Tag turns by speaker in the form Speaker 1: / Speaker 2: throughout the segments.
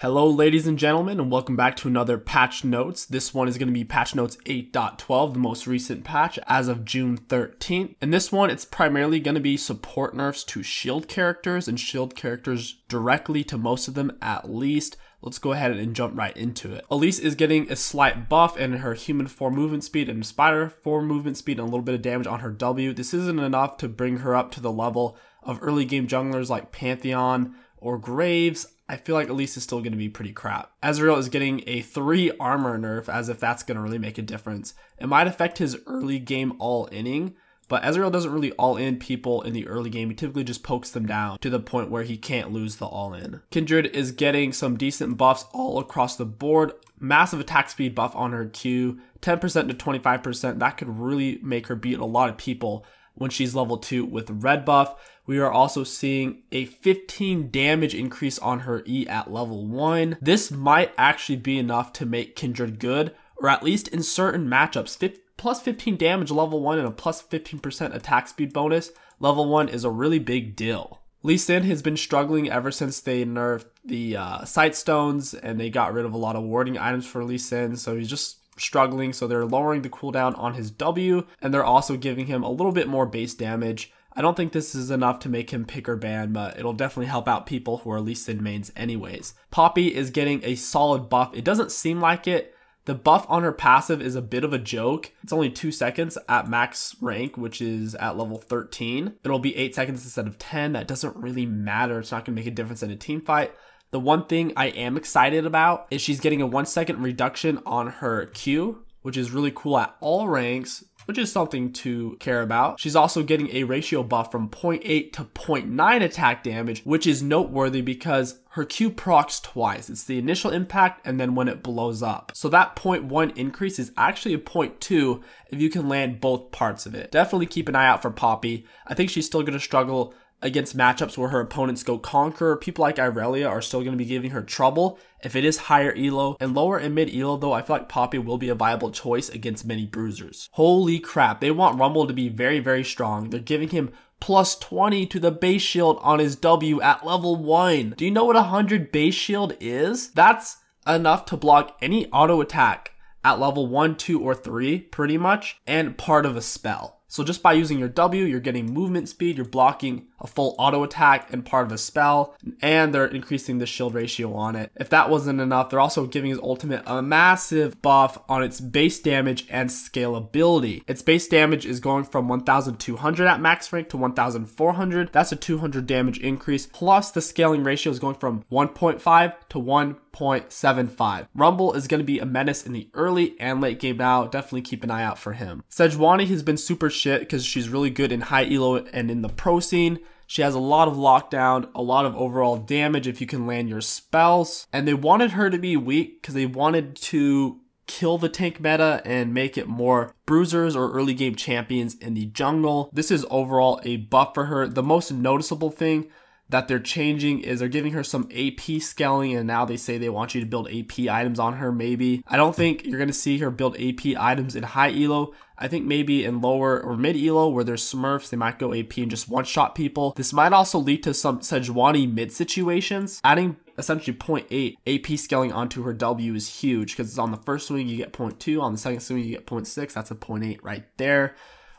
Speaker 1: Hello ladies and gentlemen, and welcome back to another patch notes. This one is going to be patch notes 8.12, the most recent patch as of June 13th. In this one, it's primarily going to be support nerfs to shield characters and shield characters directly to most of them at least. Let's go ahead and jump right into it. Elise is getting a slight buff in her human form movement speed and spider form movement speed and a little bit of damage on her W. This isn't enough to bring her up to the level of early game junglers like Pantheon or Graves. I feel like Elise is still going to be pretty crap. Ezreal is getting a 3 armor nerf, as if that's going to really make a difference. It might affect his early game all-inning, but Ezreal doesn't really all-in people in the early game. He typically just pokes them down to the point where he can't lose the all-in. Kindred is getting some decent buffs all across the board. Massive attack speed buff on her Q, 10% to 25%. That could really make her beat a lot of people when she's level 2 with red buff. We are also seeing a 15 damage increase on her E at level 1. This might actually be enough to make Kindred good, or at least in certain matchups. Plus 15 damage level 1 and a plus 15% attack speed bonus level 1 is a really big deal. Lee Sin has been struggling ever since they nerfed the sight stones and they got rid of a lot of warding items for Lee Sin, so he's just struggling. So they're lowering the cooldown on his W, and they're also giving him a little bit more base damage. I don't think this is enough to make him pick or ban, but it'll definitely help out people who are Lee Sin mains anyways. Poppy is getting a solid buff. It doesn't seem like it. The buff on her passive is a bit of a joke. It's only 2 seconds at max rank, which is at level 13. It'll be 8 seconds instead of 10. That doesn't really matter. It's not going to make a difference in a team fight. The one thing I am excited about is she's getting a 1 second reduction on her Q, which is really cool at all ranks, which is something to care about. She's also getting a ratio buff from 0.8 to 0.9 attack damage, which is noteworthy because her Q procs twice. It's the initial impact and then when it blows up. So that 0.1 increase is actually a 0.2 if you can land both parts of it. Definitely keep an eye out for Poppy. I think she's still going to struggle against matchups where her opponents go Conqueror. People like Irelia are still going to be giving her trouble if it is higher elo. And lower and mid elo though, I feel like Poppy will be a viable choice against many bruisers. Holy crap, they want Rumble to be very, very strong. They're giving him plus 20 to the base shield on his W at level 1. Do you know what 100 base shield is? That's enough to block any auto attack at level 1, 2, or 3 pretty much, and part of a spell. So just by using your W, you're getting movement speed, you're blocking a full auto attack and part of a spell, and they're increasing the shield ratio on it. If that wasn't enough, they're also giving his ultimate a massive buff on its base damage and scalability. Its base damage is going from 1,200 at max rank to 1,400. That's a 200 damage increase, plus the scaling ratio is going from 1.5 to 1.75. Rumble is going to be a menace in the early and late game now. Definitely keep an eye out for him. Sejuani has been super shit because she's really good in high elo and in the pro scene. She has a lot of lockdown, a lot of overall damage if you can land your spells. And they wanted her to be weak because they wanted to kill the tank meta and make it more bruisers or early game champions in the jungle. This is overall a buff for her. The most noticeable thing that they're changing is they're giving her some AP scaling, and now they say they want you to build AP items on her maybe. I don't think you're going to see her build AP items in high elo. I think maybe in lower or mid elo where there's smurfs, they might go AP and just one-shot people. This might also lead to some Sejuani mid situations. Adding essentially 0.8 AP scaling onto her W is huge because it's on the first swing you get 0.2, on the second swing you get 0.6. That's a 0.8 right there.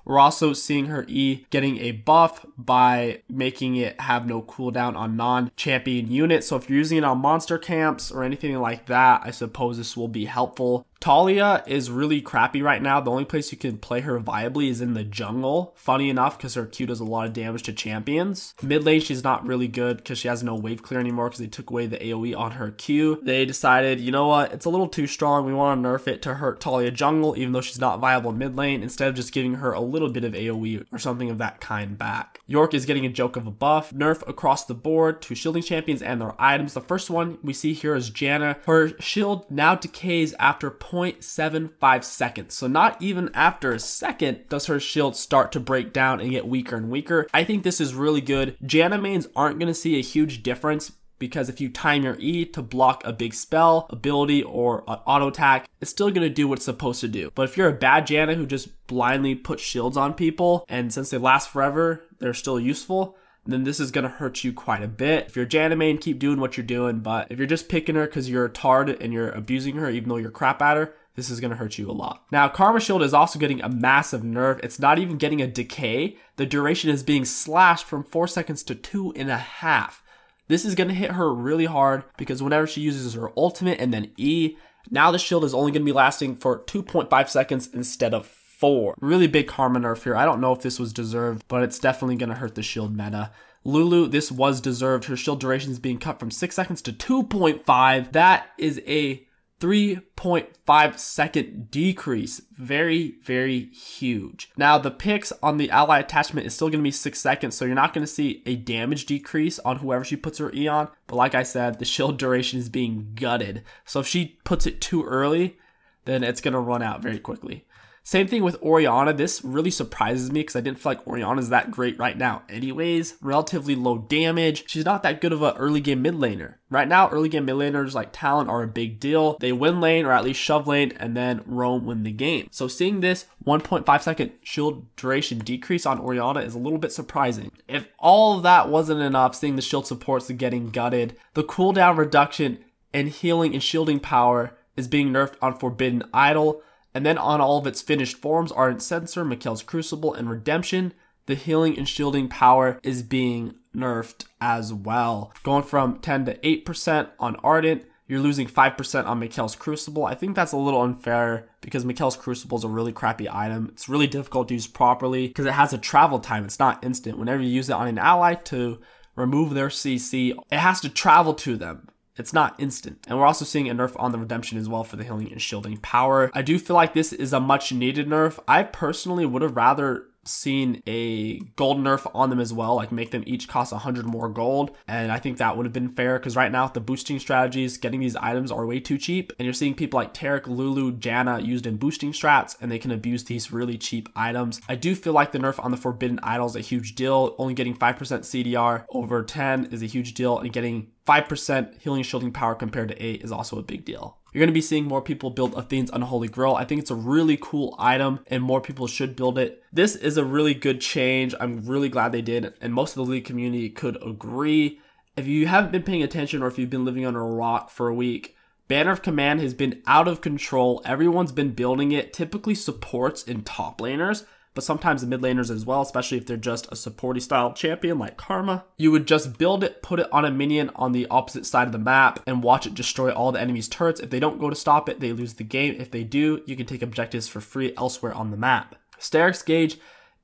Speaker 1: We're also seeing her E getting a buff by making it have no cooldown on non-champion units. So if you're using it on monster camps or anything like that, I suppose this will be helpful. Talia is really crappy right now. The only place you can play her viably is in the jungle. Funny enough, because her Q does a lot of damage to champions. Mid lane, she's not really good because she has no wave clear anymore because they took away the AoE on her Q. They decided, you know what, it's a little too strong. We want to nerf it to hurt Talia jungle, even though she's not viable in mid lane, instead of just giving her a little bit of AoE or something of that kind back. York is getting a joke of a buff. Nerf across the board to shielding champions and their items. The first one we see here is Janna. Her shield now decays after 0.75 seconds. So not even after a second does her shield start to break down and get weaker and weaker. I think this is really good. Janna mains aren't going to see a huge difference because if you time your E to block a big spell, ability, or an auto attack, it's still going to do what it's supposed to do. But if you're a bad Janna who just blindly puts shields on people, and since they last forever, they're still useful, then this is going to hurt you quite a bit. If you're Janna main, keep doing what you're doing, but if you're just picking her because you're a tard and you're abusing her even though you're crap at her, this is going to hurt you a lot. Now, Karma Shield is also getting a massive nerf. It's not even getting a decay. The duration is being slashed from 4 seconds to 2.5. This is going to hit her really hard because whenever she uses her ultimate and then E, now the shield is only going to be lasting for 2.5 seconds instead of 4. Really big karma nerf here. I don't know if this was deserved, but it's definitely going to hurt the shield meta. Lulu, this was deserved. Her shield duration is being cut from 6 seconds to 2.5. That is a 3.5 second decrease. Very, very huge. Now, the picks on the ally attachment is still going to be 6 seconds, so you're not going to see a damage decrease on whoever she puts her E on. But like I said, the shield duration is being gutted. So if she puts it too early, then it's going to run out very quickly. Same thing with Orianna. This really surprises me because I didn't feel like Orianna is that great right now anyways. Relatively low damage. She's not that good of an early game mid laner. Right now, early game mid laners like Talon are a big deal. They win lane or at least shove lane and then roam win the game. So seeing this 1.5 second shield duration decrease on Orianna is a little bit surprising. If all of that wasn't enough, seeing the shield supports getting gutted, the cooldown reduction and healing and shielding power is being nerfed on Forbidden Idol. And then on all of its finished forms, Ardent Censer, Mikhail's Crucible, and Redemption, the healing and shielding power is being nerfed as well. Going from 10 to 8% on Ardent, you're losing 5% on Mikhail's Crucible. I think that's a little unfair because Mikhail's Crucible is a really crappy item. It's really difficult to use properly because it has a travel time. It's not instant. Whenever you use it on an ally to remove their CC, it has to travel to them. It's not instant. And we're also seeing a nerf on the Redemption as well for the healing and shielding power. I do feel like this is a much needed nerf. I personally would have rather seen a gold nerf on them as well, like make them each cost 100 more gold, and I think that would have been fair because right now with the boosting strategies, getting these items are way too cheap, and you're seeing people like Taric, Lulu, Janna used in boosting strats, and they can abuse these really cheap items. I do feel like the nerf on the Forbidden Idol is a huge deal. Only getting 5% CDR over 10 is a huge deal, and getting 5% healing and shielding power compared to 8 is also a big deal. You're going to be seeing more people build Athene's Unholy Grail. I think it's a really cool item and more people should build it. This is a really good change. I'm really glad they did, and most of the League community could agree. If you haven't been paying attention or if you've been living under a rock for a week, Banner of Command has been out of control. Everyone's been building it, typically supports in top laners, but sometimes the mid laners as well, especially if they're just a supporty style champion like Karma. You would just build it, put it on a minion on the opposite side of the map, and watch it destroy all the enemy's turrets. If they don't go to stop it, they lose the game. If they do, you can take objectives for free elsewhere on the map. Sterak's Gauge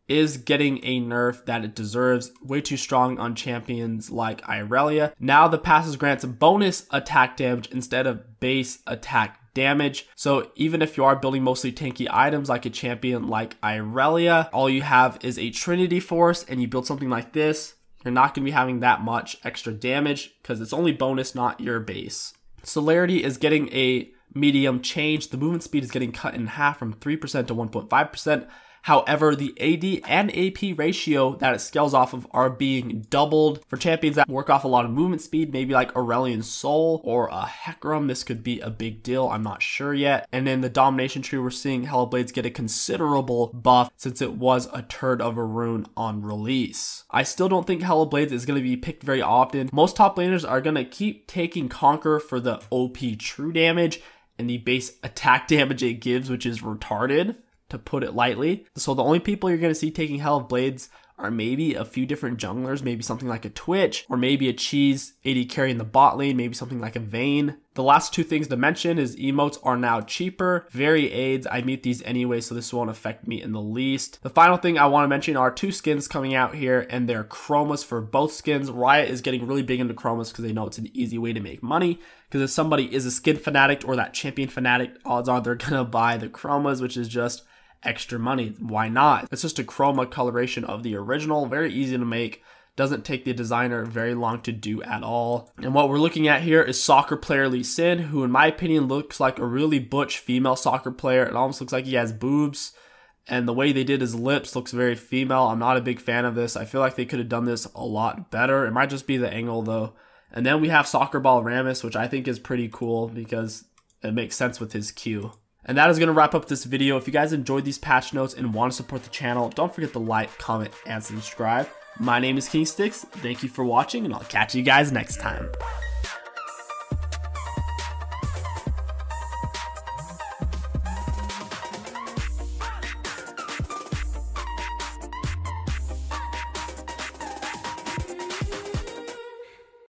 Speaker 1: is getting a nerf that it deserves. Way too strong on champions like Irelia. Now the passes grants bonus attack damage instead of base attack damage. So even if you are building mostly tanky items like a champion like Irelia, all you have is a Trinity Force and you build something like this, you're not going to be having that much extra damage because it's only bonus, not your base. Celerity is getting a medium change. The movement speed is getting cut in half from 3% to 1.5%. However, the AD and AP ratio that it scales off of are being doubled. For champions that work off a lot of movement speed, maybe like Aurelion Sol or a Hecarim, this could be a big deal. I'm not sure yet. And in the domination tree, we're seeing Hellblades get a considerable buff since it was a turd of a rune on release. I still don't think Hellblades is going to be picked very often. Most top laners are going to keep taking Conquer for the OP true damage and the base attack damage it gives, which is retarded, to put it lightly. So the only people you're going to see taking Hell of Blades are maybe a few different junglers, maybe something like a Twitch, or maybe a Cheese AD carry in the bot lane, maybe something like a Vayne. The last two things to mention is emotes are now cheaper. Very aids, I mute these anyway, so this won't affect me in the least. The final thing I want to mention are two skins coming out here, and they're chromas for both skins. Riot is getting really big into chromas because they know it's an easy way to make money. Because if somebody is a skin fanatic or that champion fanatic, odds are they're gonna buy the chromas, which is just extra money. Why not? It's just a chroma coloration of the original, very easy to make, doesn't take the designer very long to do at all. And what we're looking at here is soccer player Lee Sin, who in my opinion looks like a really butch female soccer player. It almost looks like he has boobs, and the way they did his lips looks very female. I'm not a big fan of this. I feel like they could have done this a lot better. It might just be the angle though. And then we have Soccer Ball Rammus, which I think is pretty cool because it makes sense with his Q. And that is going to wrap up this video. If you guys enjoyed these patch notes and want to support the channel, don't forget to like, comment, and subscribe. My name is KingStix. Thank you for watching, and I'll catch you guys next time.